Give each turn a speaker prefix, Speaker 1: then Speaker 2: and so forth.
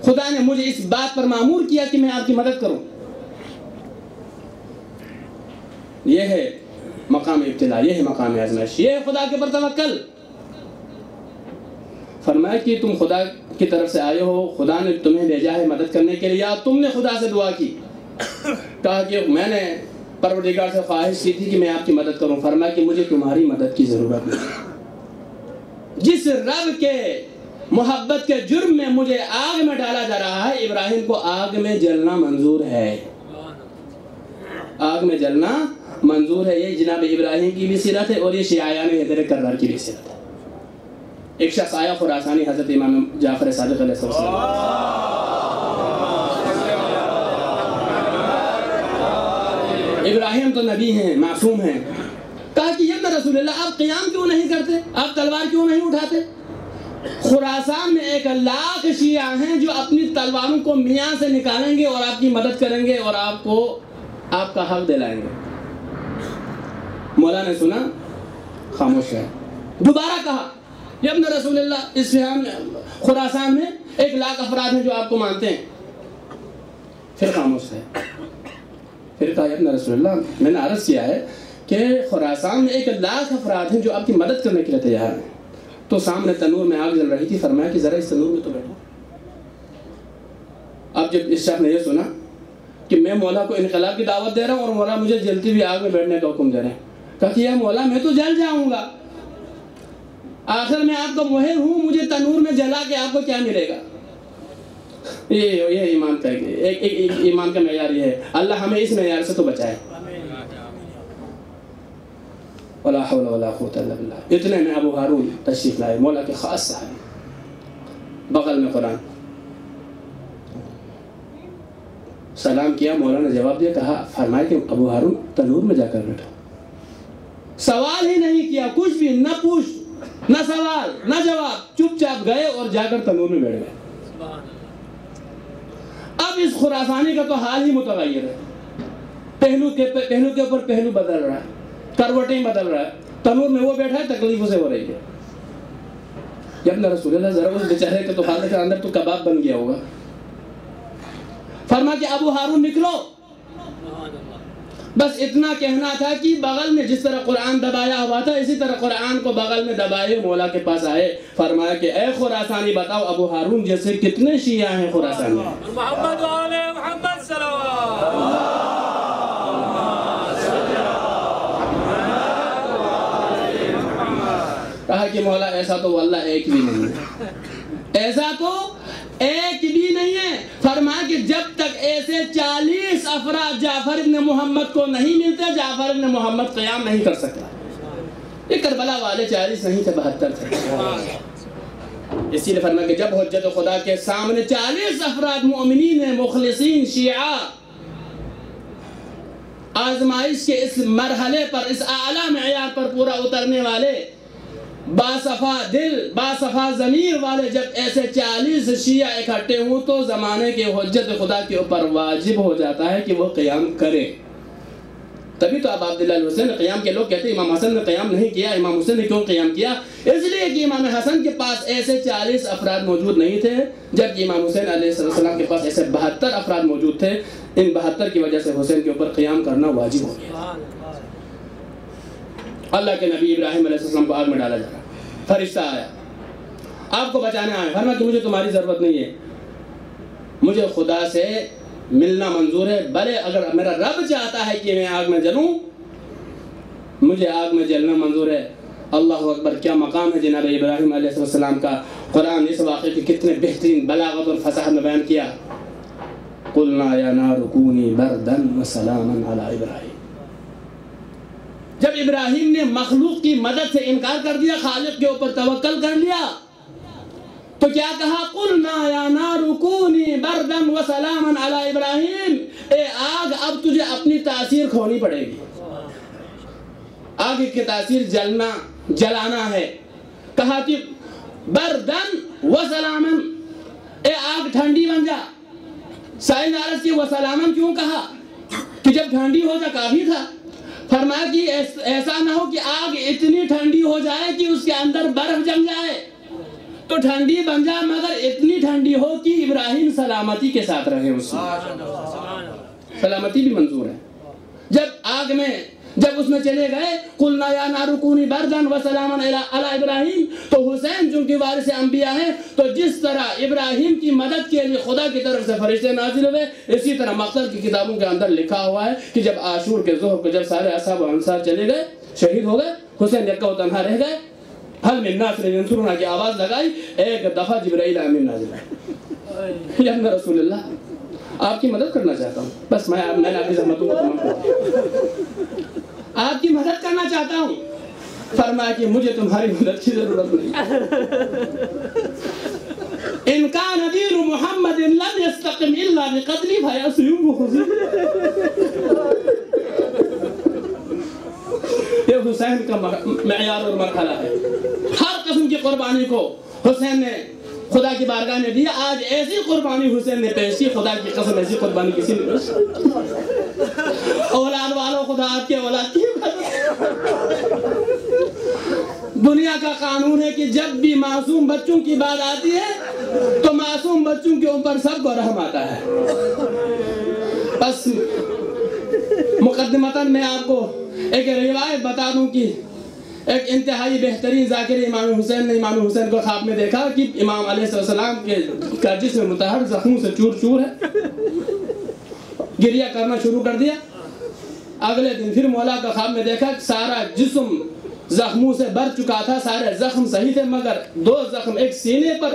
Speaker 1: خدا نے مجھے اس بات پر مامور کیا کہ میں آپ کی مدد کروں. یہ ہے مقام ابتلا، یہ ہے مقام آزمائش، یہ ہے خدا کے پر توکل. فرمایا کہ تم خدا کی طرف سے آئے ہو، خدا نے تمہیں بھیجا ہے مدد کرنے کے لیے، یا تم نے خدا سے دعا کی، کہا کہ میں نے پروردگار سے خواہش کی تھی کہ میں آپ کی مدد کروں. فرمایا کہ مجھے تمہاری مدد کی ضرورت نہیں. جس رب کے محبت کے جرم میں مجھے آگ میں ڈالا جا رہا ہے، ابراہیم کو آگ میں جلنا منظور ہے. آگ میں جلنا منظور ہے. یہ جناب ابراہیم کی بھی سیرت ہے اور یہ شیعیان حیدر کرار کی بھی سیرت ہے. ایک شخص آیا خراسانی حضرت امام جعفر صادق علیہ السلام. ابراہیم تو نبی ہیں، معصوم ہیں. کہا کہ یا رسول اللہ آپ قیام کیوں نہیں کرتے، آپ تلوار کیوں نہیں اٹھاتے؟ خراسان میں 1,00,000 شیعہ ہیں جو اپنی تلواروں کو میاں سے نکالیں گے اور آپ کی مدد کریں گے اور آپ کو آپ کا حق دلائیں گے. مولا نے سنا، خاموش ہے. دوبارہ کہا یا ابن رسول اللہ، اس خراسان میں 1,00,000 افراد ہیں جو آپ کو مانتے ہیں. پھر خاموش ہے. پھر کہا یا ابن رسول اللہ، میں نے عرض کیا ہے کہ خراسان میں 1,00,000 افراد ہیں جو آپ کی مدد کرنے کے لیے تیار ہیں. تو سامنے تنور میں آگ جل رہی تھی. فرمایا کہ ذرا اس تنور میں تو بیٹھو. اب جب اس شخص نے یہ سنا کہ میں مولا کو انقلاب کی دعوت دے رہا ہوں اور مولا مجھے جلتی ہوئی آگ میں بیٹھنے کا حکم دے رہے ہیں، کہا کہ یا مولا میں تو جل جاؤں گا، آخر میں آپ کا موہر ہوں، مجھے تنور میں جلا کے آپ کو کیا ملے گا؟ یہ ایمان کا ایمان کا معیار یہ ہے. اللہ ہمیں اس معیار سے تو بچائے. ولا حول ولا قوت الا باللہ. اتنے میں ابو ہارون تشریف لائے، مولا کے خاص صحابی، بغل میں قرآن. سلام کیا، مولا نے جواب دیا. کہا فرمایا کہ ابو ہارون تنور میں جا کر بیٹھو. سوال ہی نہیں کیا، کچھ بھی نہ پوچھ نہ سوال نہ جواب، چپ چاپ گئے اور جا کر تنور میں بیٹھ گئے. اب اس خراسانی کا تو حال ہی متغیر ہے. پہلو کے اوپر پہلو بدل رہا ہے، کروٹیں بدل رہا ہے. تنور میں وہ بیٹھا ہے، تکلیف اسے ہو رہی ہے. یا ابن رسول اللہ، ذرا اس بیچارے کے تو حالت کے اندر تو کباب بن گیا ہوگا. فرما کہ ابو ہارون نکلو. بس اتنا کہنا تھا کہ بغل میں جس طرح قرآن دبایا ہوا تھا، اسی طرح قرآن کو بغل میں دبائے مولا کے پاس آئے. فرمایا کہ اے خراسانی بتاؤ ابو ہارون جیسے کتنے شیعہ ہیں خراسان میں؟
Speaker 2: محمد وعلی محمد صلوات.
Speaker 1: کہا کہ مولا ایسا تو واللہ ایک بھی نہیں ہے، ایسا تو ایک بھی نہیں ہے. فرمایا کہ جب تک ایسے 40 افراد جعفر ابن محمد کو نہیں ملتے، جعفر ابن محمد قیام نہیں کر سکتا. یہ کربلا والے 40 نہیں تھے، 72 تھے. اسی لیے فرمایا کہ جب حجت خدا کے سامنے 40 افراد مومنین ہیں، مخلصین شیعہ، آزمائش کے اس مرحلے پر، اس اعلیٰ معیار پر پورا اترنے والے، باصفا دل باصفا ضمیر والے، جب ایسے 40 شیعہ اکٹھے ہوں تو زمانے کے حجت خدا کے اوپر واجب ہو جاتا ہے کہ وہ قیام کرے. تبھی تو اب عبداللہ الحسین قیام کے لوگ کہتے ہیں امام حسن نے قیام نہیں کیا. امام حسین نے کیوں قیام کیا؟ اس لیے کہ امام حسن کے پاس ایسے 40 افراد موجود نہیں تھے، جبکہ امام حسین علیہ السلام کے پاس ایسے 72 افراد موجود تھے. ان 72 کی وجہ سے حسین کے اوپر قیام کرنا واجب ہو گیا. اللہ کے نبی ابراہیم علیہ السلام کو آگ میں ڈالا جا. فرشتہ آیا، آپ کو بچانے آیا. فرمایا کہ مجھے تمہاری ضرورت نہیں ہے، مجھے خدا سے ملنا منظور ہے. بھلے اگر میرا رب چاہتا ہے کہ میں آگ میں جلوں، مجھے آگ میں جلنا منظور ہے. اللہ اکبر، کیا مقام ہے جناب ابراہیم علیہ السلام کا. قرآن اس واقعے کی کتنے بہترین بلاغت اور فصاحت میں بیان کیا. قلنا یا نار کونی بردا وسلاما علی ابراہیم. جب ابراہیم نے مخلوق کی مدد سے انکار کر دیا، خالق کے اوپر توکل کر لیا، تو کیا کہا؟ قلنا یا نار کونی بردا وسلاما علی ابراہیم. اے آگ، اب تجھے اپنی تاثیر کھونی پڑے گی. آگ کی تاثیر جلانا ہے. کہا کہ بردن وسلاما، اے آگ ٹھنڈی بن جا. سائن عرض کی وسلاما کیوں کہا؟ کہ جب ٹھنڈی ہو جا کافی تھا. فرمایا کہ ایسا نہ ہو کہ آگ اتنی ٹھنڈی ہو جائے کہ اس کے اندر برف جم جائے. تو ٹھنڈی بن جا، مگر اتنی ٹھنڈی ہو کہ ابراہیم سلامتی کے ساتھ رہے اس میں۔ سلامتی بھی منظور ہے۔ جب آگ میں جب اس میں چلے گئے قلنا یا نار کونی بردن وسلاما علی ابراہیم، تو حسین چونکہ وارث انبیاء ہیں، تو جس طرح ابراہیم کی مدد کے لیے خدا کی طرف سے فرشتے نازل ہوئے، اسی طرح مقتل کی کتابوں کے اندر لکھا ہوا ہے کہ جب عاشور کے ظہر کو جب سارے اصحاب و انصار چلے گئے، شہید ہو گئے، حسین یکا و تنہا رہ گئے، حل من ناصر ینصرنا کی آواز لگائی، ایک دفعہ جبرائیل امین نازل ہے، یا رسول اللہ آپ کی مدد کرنا چاہتا ہوں، بس میں نے آپ کی زحمتوں کو تمام کر آپ کی مدد کرنا چاہتا ہوں۔ فرمایا کہ مجھے تمہاری مدد کی ضرورت نہیں۔ ان کان دین محمد لم یستقم الا بقتلی فیصیب خذی۔ یہ حسین کا معیار اور مرحلہ ہے۔ ہر قسم کی قربانی کو حسین نے خدا کی بارگاہ میں دیا۔ آج ایسی قربانی حسین نے پیش کی، خدا کی قسم ایسی قربانی کسی نے پیش کی۔ اولاد والوں، خدا آپ کے اولاد کی دنیا کا قانون ہے کہ جب بھی معصوم بچوں کی بات آتی ہے تو معصوم بچوں کے اوپر سب کو رحم آتا ہے۔ بس مقدمتاً میں آپ کو ایک روایت بتا دوں کہ ایک انتہائی بہترین ذاکر امام حسین نے امام حسین کو خواب میں دیکھا کہ امام علیہ السلام کا جسم مطہر زخموں سے چور چور ہے، گریہ کرنا شروع کر دیا۔ اگلے دن پھر مولا کا خواب میں دیکھا کہ سارا جسم زخموں سے بھر چکا تھا، سارے زخم صحیح تھے، مگر 2 زخم، ایک سینے پر